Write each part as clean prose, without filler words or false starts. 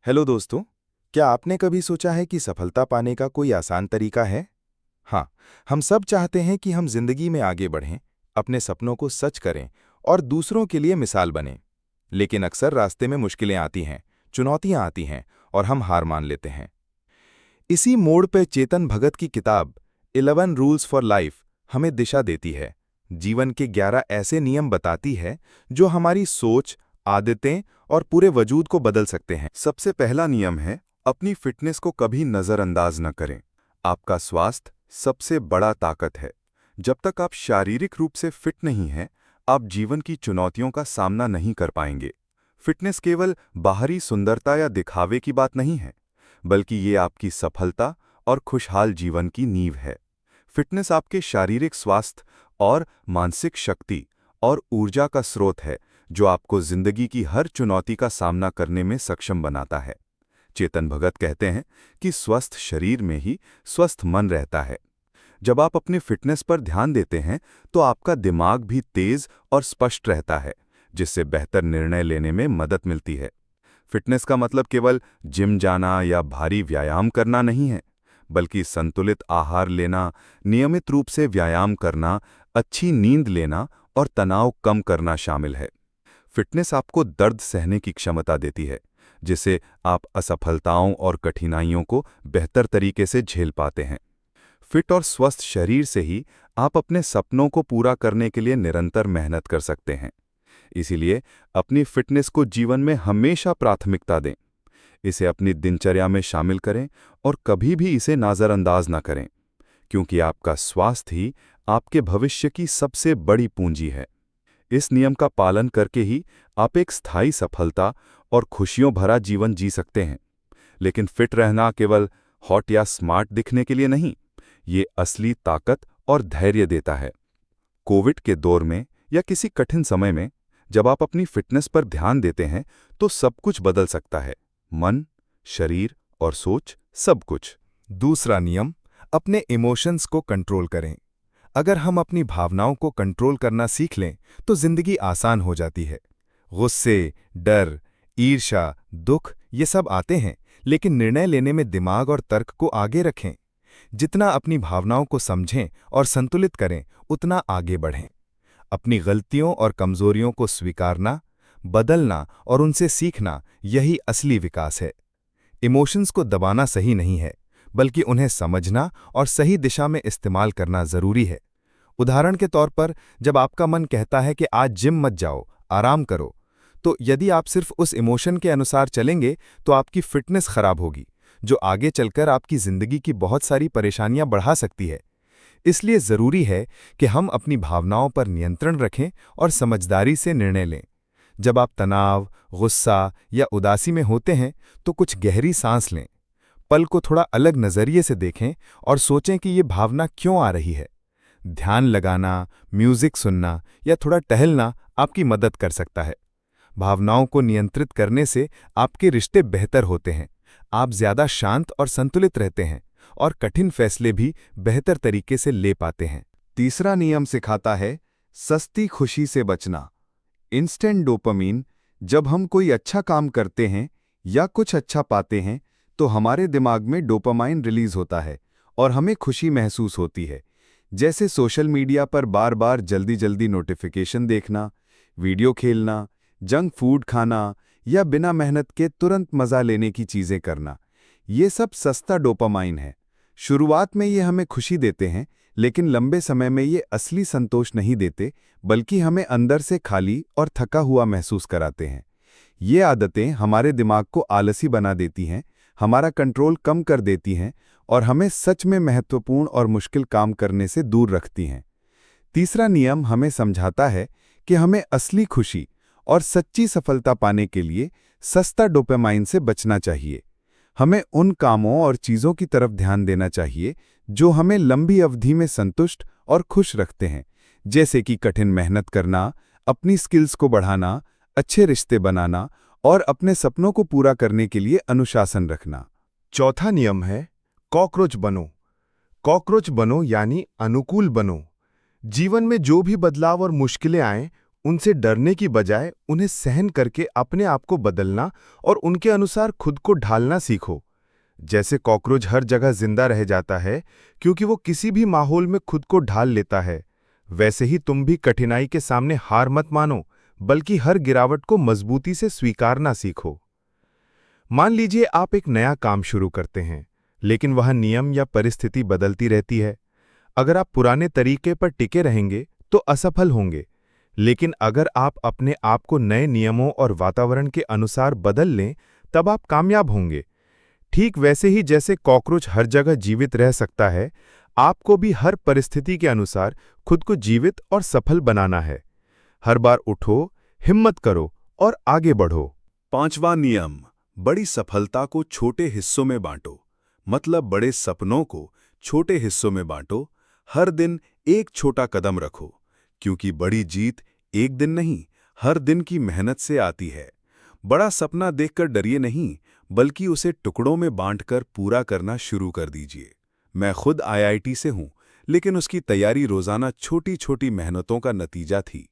Hello दोस्तों। क्या आपने कभी सोचा है कि सफलता पाने का कोई आसान तरीका है? हाँ, हम सब चाहते हैं कि हम जिंदगी में आगे बढ़ें, अपने सपनों को सच करें और दूसरों के लिए मिसाल बनें। लेकिन अक्सर रास्ते में मुश्किलें आती हैं, चुनौतियां आती हैं और हम हार मान लेते हैं। इसी मोड़ पे चेतन भगत की किताब 11 रूल्स फॉर लाइफ हमें दिशा देती है। जीवन के 11 ऐसे नियम बताती है जो हमारी सोच, आदतें और पूरे वजूद को बदल सकते हैं। सबसे पहला नियम है, अपनी फिटनेस को कभी नज़रअंदाज न करें। आपका स्वास्थ्य सबसे बड़ा ताकत है। जब तक आप शारीरिक रूप से फिट नहीं हैं, आप जीवन की चुनौतियों का सामना नहीं कर पाएंगे। फिटनेस केवल बाहरी सुंदरता या दिखावे की बात नहीं है, बल्कि ये आपकी सफलता और खुशहाल जीवन की नींव है। फिटनेस आपके शारीरिक स्वास्थ्य और मानसिक शक्ति और ऊर्जा का स्रोत है, जो आपको जिंदगी की हर चुनौती का सामना करने में सक्षम बनाता है। चेतन भगत कहते हैं कि स्वस्थ शरीर में ही स्वस्थ मन रहता है। जब आप अपने फिटनेस पर ध्यान देते हैं, तो आपका दिमाग भी तेज और स्पष्ट रहता है, जिससे बेहतर निर्णय लेने में मदद मिलती है। फिटनेस का मतलब केवल जिम जाना या भारी व्यायाम करना नहीं है, बल्कि संतुलित आहार लेना, नियमित रूप से व्यायाम करना, अच्छी नींद लेना और तनाव कम करना शामिल है। फिटनेस आपको दर्द सहने की क्षमता देती है, जिससे आप असफलताओं और कठिनाइयों को बेहतर तरीके से झेल पाते हैं। फिट और स्वस्थ शरीर से ही आप अपने सपनों को पूरा करने के लिए निरंतर मेहनत कर सकते हैं। इसीलिए अपनी फिटनेस को जीवन में हमेशा प्राथमिकता दें। इसे अपनी दिनचर्या में शामिल करें और कभी भी इसे नज़रअंदाज न करें, क्योंकि आपका स्वास्थ्य ही आपके भविष्य की सबसे बड़ी पूंजी है। इस नियम का पालन करके ही आप एक स्थायी सफलता और खुशियों भरा जीवन जी सकते हैं। लेकिन फिट रहना केवल हॉट या स्मार्ट दिखने के लिए नहीं, ये असली ताकत और धैर्य देता है। कोविड के दौर में या किसी कठिन समय में जब आप अपनी फिटनेस पर ध्यान देते हैं, तो सब कुछ बदल सकता है। मन, शरीर और सोच, सब कुछ। दूसरा नियम, अपने इमोशंस को कंट्रोल करें। अगर हम अपनी भावनाओं को कंट्रोल करना सीख लें, तो जिंदगी आसान हो जाती है। गुस्से, डर, ईर्ष्या, दुख ये सब आते हैं, लेकिन निर्णय लेने में दिमाग और तर्क को आगे रखें। जितना अपनी भावनाओं को समझें और संतुलित करें, उतना आगे बढ़ें। अपनी गलतियों और कमजोरियों को स्वीकारना, बदलना और उनसे सीखना, यही असली विकास है। इमोशंस को दबाना सही नहीं है, बल्कि उन्हें समझना और सही दिशा में इस्तेमाल करना जरूरी है। उदाहरण के तौर पर, जब आपका मन कहता है कि आज जिम मत जाओ, आराम करो, तो यदि आप सिर्फ उस इमोशन के अनुसार चलेंगे, तो आपकी फिटनेस खराब होगी, जो आगे चलकर आपकी जिंदगी की बहुत सारी परेशानियां बढ़ा सकती है। इसलिए जरूरी है कि हम अपनी भावनाओं पर नियंत्रण रखें और समझदारी से निर्णय लें। जब आप तनाव, गुस्सा या उदासी में होते हैं, तो कुछ गहरी सांस लें। पल को थोड़ा अलग नजरिए से देखें और सोचें कि ये भावना क्यों आ रही है। ध्यान लगाना, म्यूजिक सुनना या थोड़ा टहलना आपकी मदद कर सकता है। भावनाओं को नियंत्रित करने से आपके रिश्ते बेहतर होते हैं, आप ज्यादा शांत और संतुलित रहते हैं और कठिन फैसले भी बेहतर तरीके से ले पाते हैं। तीसरा नियम सिखाता है, सस्ती खुशी से बचना। Instant dopamine. जब हम कोई अच्छा काम करते हैं या कुछ अच्छा पाते हैं, तो हमारे दिमाग में डोपामाइन रिलीज होता है और हमें खुशी महसूस होती है। जैसे सोशल मीडिया पर बार बार जल्दी जल्दी नोटिफिकेशन देखना, वीडियो खेलना, जंक फूड खाना या बिना मेहनत के तुरंत मज़ा लेने की चीज़ें करना। ये सब सस्ता डोपामाइन है। शुरुआत में ये हमें खुशी देते हैं, लेकिन लंबे समय में ये असली संतोष नहीं देते, बल्कि हमें अंदर से खाली और थका हुआ महसूस कराते हैं। ये आदतें हमारे दिमाग को आलसी बना देती हैं, हमारा कंट्रोल कम कर देती हैं और हमें सच में महत्वपूर्ण और मुश्किल काम करने से दूर रखती हैं। तीसरा नियम हमें समझाता है कि हमें असली खुशी और सच्ची सफलता पाने के लिए सस्ता डोपामाइन से बचना चाहिए। हमें उन कामों और चीज़ों की तरफ ध्यान देना चाहिए जो हमें लंबी अवधि में संतुष्ट और खुश रखते हैं, जैसे कि कठिन मेहनत करना, अपनी स्किल्स को बढ़ाना, अच्छे रिश्ते बनाना और अपने सपनों को पूरा करने के लिए अनुशासन रखना। चौथा नियम है, कॉकरोच बनो। कॉकरोच बनो यानी अनुकूल बनो। जीवन में जो भी बदलाव और मुश्किलें आएं, उनसे डरने की बजाय उन्हें सहन करके अपने आप को बदलना और उनके अनुसार खुद को ढालना सीखो। जैसे कॉकरोच हर जगह जिंदा रह जाता है क्योंकि वो किसी भी माहौल में खुद को ढाल लेता है, वैसे ही तुम भी कठिनाई के सामने हार मत मानो, बल्कि हर गिरावट को मजबूती से स्वीकारना सीखो। मान लीजिए आप एक नया काम शुरू करते हैं, लेकिन वह नियम या परिस्थिति बदलती रहती है। अगर आप पुराने तरीके पर टिके रहेंगे तो असफल होंगे, लेकिन अगर आप अपने आप को नए नियमों और वातावरण के अनुसार बदल लें, तब आप कामयाब होंगे। ठीक वैसे ही जैसे कॉकरोच हर जगह जीवित रह सकता है, आपको भी हर परिस्थिति के अनुसार खुद को जीवित और सफल बनाना है। हर बार उठो, हिम्मत करो और आगे बढ़ो। 5वां नियम, बड़ी सफलता को छोटे हिस्सों में बांटो। मतलब बड़े सपनों को छोटे हिस्सों में बांटो। हर दिन एक छोटा कदम रखो, क्योंकि बड़ी जीत एक दिन नहीं, हर दिन की मेहनत से आती है। बड़ा सपना देखकर डरिए नहीं, बल्कि उसे टुकड़ों में बांटकर पूरा करना शुरू कर दीजिए। मैं खुद IIT से हूँ, लेकिन उसकी तैयारी रोजाना छोटी छोटी मेहनतों का नतीजा थी।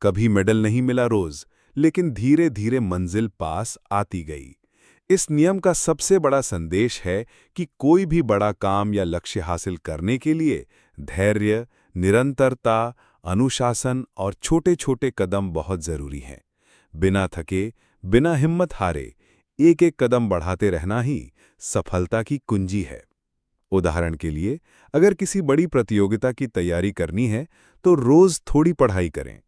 कभी मेडल नहीं मिला रोज, लेकिन धीरे धीरे मंजिल पास आती गई। इस नियम का सबसे बड़ा संदेश है कि कोई भी बड़ा काम या लक्ष्य हासिल करने के लिए धैर्य, निरंतरता, अनुशासन और छोटे छोटे कदम बहुत जरूरी हैं। बिना थके, बिना हिम्मत हारे, एक एक कदम बढ़ाते रहना ही सफलता की कुंजी है। उदाहरण के लिए, अगर किसी बड़ी प्रतियोगिता की तैयारी करनी है, तो रोज थोड़ी पढ़ाई करें।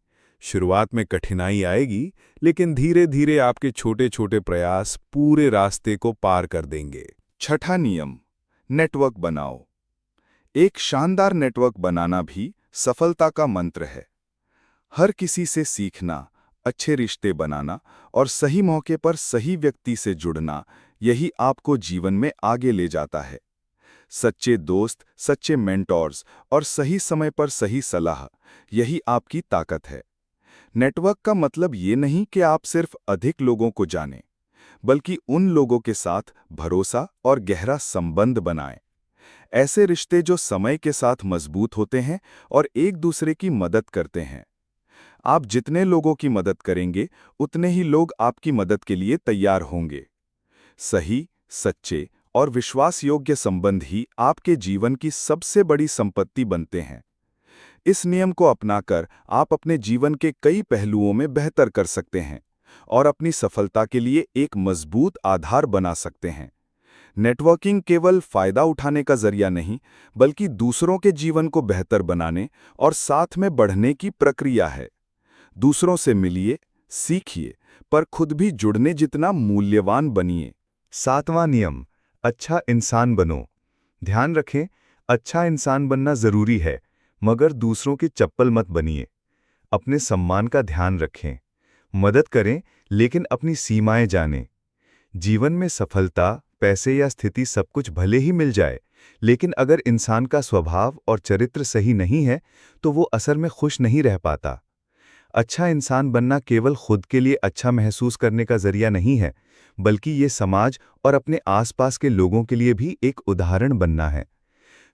शुरुआत में कठिनाई आएगी, लेकिन धीरे धीरे आपके छोटे छोटे प्रयास पूरे रास्ते को पार कर देंगे। 6ठा नियम, नेटवर्क बनाओ। एक शानदार नेटवर्क बनाना भी सफलता का मंत्र है। हर किसी से सीखना, अच्छे रिश्ते बनाना और सही मौके पर सही व्यक्ति से जुड़ना, यही आपको जीवन में आगे ले जाता है। सच्चे दोस्त, सच्चे मेंटोर्स और सही समय पर सही सलाह, यही आपकी ताकत है। नेटवर्क का मतलब ये नहीं कि आप सिर्फ अधिक लोगों को जानें, बल्कि उन लोगों के साथ भरोसा और गहरा संबंध बनाएं। ऐसे रिश्ते जो समय के साथ मजबूत होते हैं और एक दूसरे की मदद करते हैं। आप जितने लोगों की मदद करेंगे, उतने ही लोग आपकी मदद के लिए तैयार होंगे। सही, सच्चे और विश्वास योग्य संबंध ही आपके जीवन की सबसे बड़ी संपत्ति बनते हैं। इस नियम को अपनाकर आप अपने जीवन के कई पहलुओं में बेहतर कर सकते हैं और अपनी सफलता के लिए एक मजबूत आधार बना सकते हैं। नेटवर्किंग केवल फायदा उठाने का जरिया नहीं, बल्कि दूसरों के जीवन को बेहतर बनाने और साथ में बढ़ने की प्रक्रिया है। दूसरों से मिलिए, सीखिए, पर खुद भी जुड़ने जितना मूल्यवान बनिए। 7वां नियम, अच्छा इंसान बनो। ध्यान रखें, अच्छा इंसान बनना जरूरी है, मगर दूसरों की चप्पल मत बनिए। अपने सम्मान का ध्यान रखें। मदद करें, लेकिन अपनी सीमाएं जानें। जीवन में सफलता, पैसे या स्थिति सब कुछ भले ही मिल जाए, लेकिन अगर इंसान का स्वभाव और चरित्र सही नहीं है, तो वो असल में खुश नहीं रह पाता। अच्छा इंसान बनना केवल खुद के लिए अच्छा महसूस करने का जरिया नहीं है, बल्कि ये समाज और अपने आसपास के लोगों के लिए भी एक उदाहरण बनना है।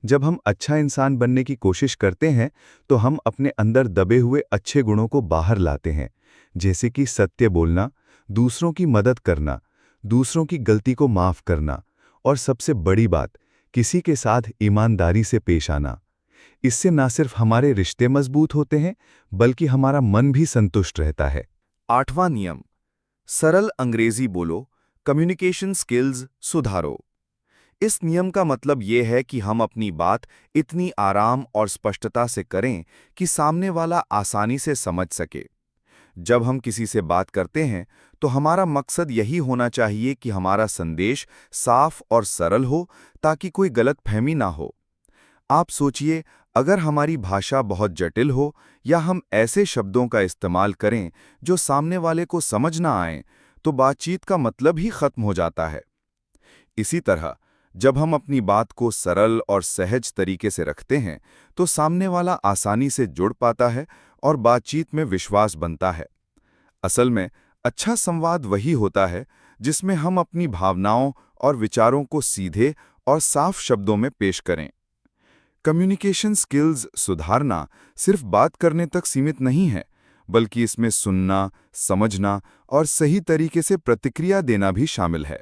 जब हम अच्छा इंसान बनने की कोशिश करते हैं, तो हम अपने अंदर दबे हुए अच्छे गुणों को बाहर लाते हैं, जैसे कि सत्य बोलना, दूसरों की मदद करना, दूसरों की गलती को माफ करना और सबसे बड़ी बात, किसी के साथ ईमानदारी से पेश आना। इससे न सिर्फ हमारे रिश्ते मजबूत होते हैं, बल्कि हमारा मन भी संतुष्ट रहता है। 8वां नियम, सरल अंग्रेजी बोलो, कम्युनिकेशन स्किल्स सुधारो। इस नियम का मतलब ये है कि हम अपनी बात इतनी आराम और स्पष्टता से करें कि सामने वाला आसानी से समझ सके। जब हम किसी से बात करते हैं, तो हमारा मकसद यही होना चाहिए कि हमारा संदेश साफ और सरल हो, ताकि कोई गलतफहमी ना हो। आप सोचिए, अगर हमारी भाषा बहुत जटिल हो या हम ऐसे शब्दों का इस्तेमाल करें जो सामने वाले को समझ ना आए, तो बातचीत का मतलब ही खत्म हो जाता है। इसी तरह, जब हम अपनी बात को सरल और सहज तरीके से रखते हैं, तो सामने वाला आसानी से जुड़ पाता है और बातचीत में विश्वास बनता है। असल में, अच्छा संवाद वही होता है जिसमें हम अपनी भावनाओं और विचारों को सीधे और साफ शब्दों में पेश करें। कम्युनिकेशन स्किल्स सुधारना सिर्फ बात करने तक सीमित नहीं है, बल्कि इसमें सुनना, समझना और सही तरीके से प्रतिक्रिया देना भी शामिल है।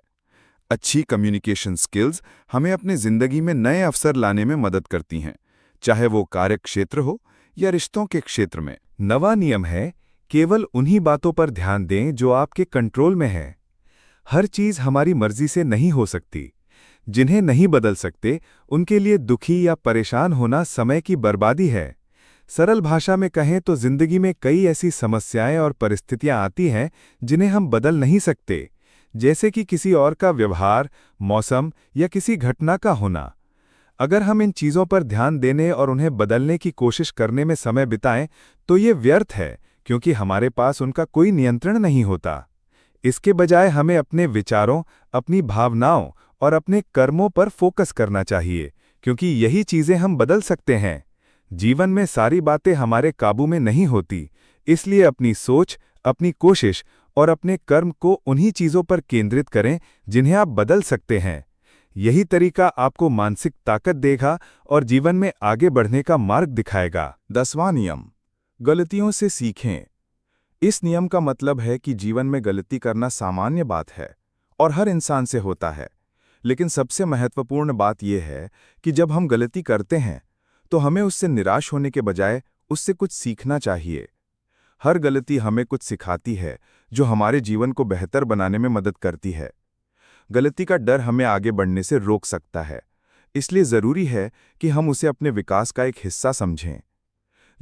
अच्छी कम्युनिकेशन स्किल्स हमें अपने जिंदगी में नए अवसर लाने में मदद करती हैं, चाहे वो कार्य क्षेत्र हो या रिश्तों के क्षेत्र में। नवा नियम है, केवल उन्हीं बातों पर ध्यान दें जो आपके कंट्रोल में है। हर चीज हमारी मर्जी से नहीं हो सकती। जिन्हें नहीं बदल सकते, उनके लिए दुखी या परेशान होना समय की बर्बादी है। सरल भाषा में कहें तो जिंदगी में कई ऐसी समस्याएं और परिस्थितियां आती हैं जिन्हें हम बदल नहीं सकते, जैसे कि किसी और का व्यवहार, मौसम या किसी घटना का होना। अगर हम इन चीज़ों पर ध्यान देने और उन्हें बदलने की कोशिश करने में समय बिताएं, तो ये व्यर्थ है, क्योंकि हमारे पास उनका कोई नियंत्रण नहीं होता। इसके बजाय हमें अपने विचारों, अपनी भावनाओं और अपने कर्मों पर फोकस करना चाहिए, क्योंकि यही चीज़ें हम बदल सकते हैं। जीवन में सारी बातें हमारे काबू में नहीं होती, इसलिए अपनी सोच, अपनी कोशिश और अपने कर्म को उन्हीं चीज़ों पर केंद्रित करें जिन्हें आप बदल सकते हैं। यही तरीका आपको मानसिक ताकत देगा और जीवन में आगे बढ़ने का मार्ग दिखाएगा। 10वां नियम, गलतियों से सीखें। इस नियम का मतलब है कि जीवन में गलती करना सामान्य बात है और हर इंसान से होता है। लेकिन सबसे महत्वपूर्ण बात यह है कि जब हम गलती करते हैं तो हमें उससे निराश होने के बजाय उससे कुछ सीखना चाहिए। हर गलती हमें कुछ सिखाती है जो हमारे जीवन को बेहतर बनाने में मदद करती है। गलती का डर हमें आगे बढ़ने से रोक सकता है, इसलिए ज़रूरी है कि हम उसे अपने विकास का एक हिस्सा समझें।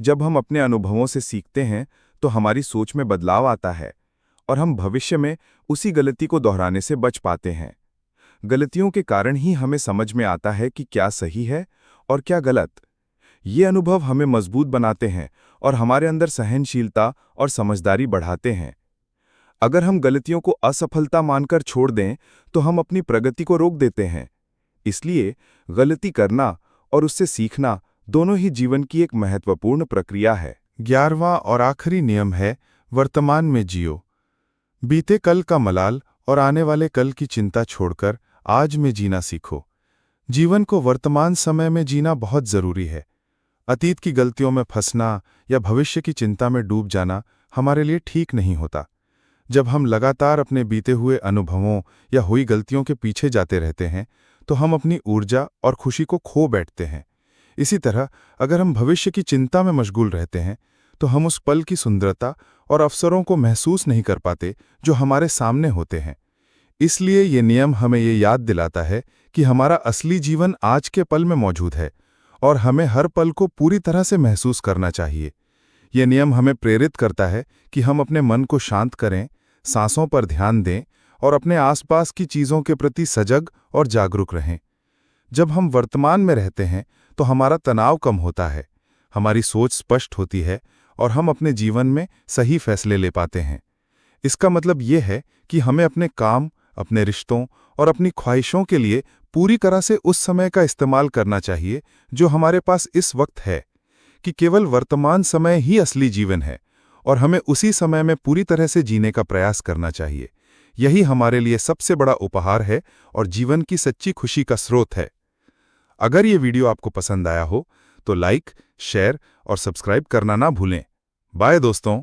जब हम अपने अनुभवों से सीखते हैं तो हमारी सोच में बदलाव आता है और हम भविष्य में उसी गलती को दोहराने से बच पाते हैं। गलतियों के कारण ही हमें समझ में आता है कि क्या सही है और क्या गलत। ये अनुभव हमें मजबूत बनाते हैं और हमारे अंदर सहनशीलता और समझदारी बढ़ाते हैं। अगर हम गलतियों को असफलता मानकर छोड़ दें तो हम अपनी प्रगति को रोक देते हैं। इसलिए गलती करना और उससे सीखना दोनों ही जीवन की एक महत्वपूर्ण प्रक्रिया है। 11वां और आखिरी नियम है, वर्तमान में जियो। बीते कल का मलाल और आने वाले कल की चिंता छोड़कर आज में जीना सीखो। जीवन को वर्तमान समय में जीना बहुत जरूरी है। अतीत की गलतियों में फंसना या भविष्य की चिंता में डूब जाना हमारे लिए ठीक नहीं होता। जब हम लगातार अपने बीते हुए अनुभवों या हुई गलतियों के पीछे जाते रहते हैं तो हम अपनी ऊर्जा और खुशी को खो बैठते हैं। इसी तरह अगर हम भविष्य की चिंता में मशगूल रहते हैं तो हम उस पल की सुंदरता और अवसरों को महसूस नहीं कर पाते जो हमारे सामने होते हैं। इसलिए ये नियम हमें ये याद दिलाता है कि हमारा असली जीवन आज के पल में मौजूद है और हमें हर पल को पूरी तरह से महसूस करना चाहिए। ये नियम हमें प्रेरित करता है कि हम अपने मन को शांत करें, सांसों पर ध्यान दें और अपने आसपास की चीज़ों के प्रति सजग और जागरूक रहें। जब हम वर्तमान में रहते हैं तो हमारा तनाव कम होता है, हमारी सोच स्पष्ट होती है और हम अपने जीवन में सही फैसले ले पाते हैं। इसका मतलब ये है कि हमें अपने काम, अपने रिश्तों और अपनी ख्वाहिशों के लिए पूरी तरह से उस समय का इस्तेमाल करना चाहिए जो हमारे पास इस वक्त है, कि केवल वर्तमान समय ही असली जीवन है और हमें उसी समय में पूरी तरह से जीने का प्रयास करना चाहिए। यही हमारे लिए सबसे बड़ा उपहार है और जीवन की सच्ची खुशी का स्रोत है। अगर ये वीडियो आपको पसंद आया हो तो लाइक, शेयर और सब्सक्राइब करना ना भूलें। बाय दोस्तों।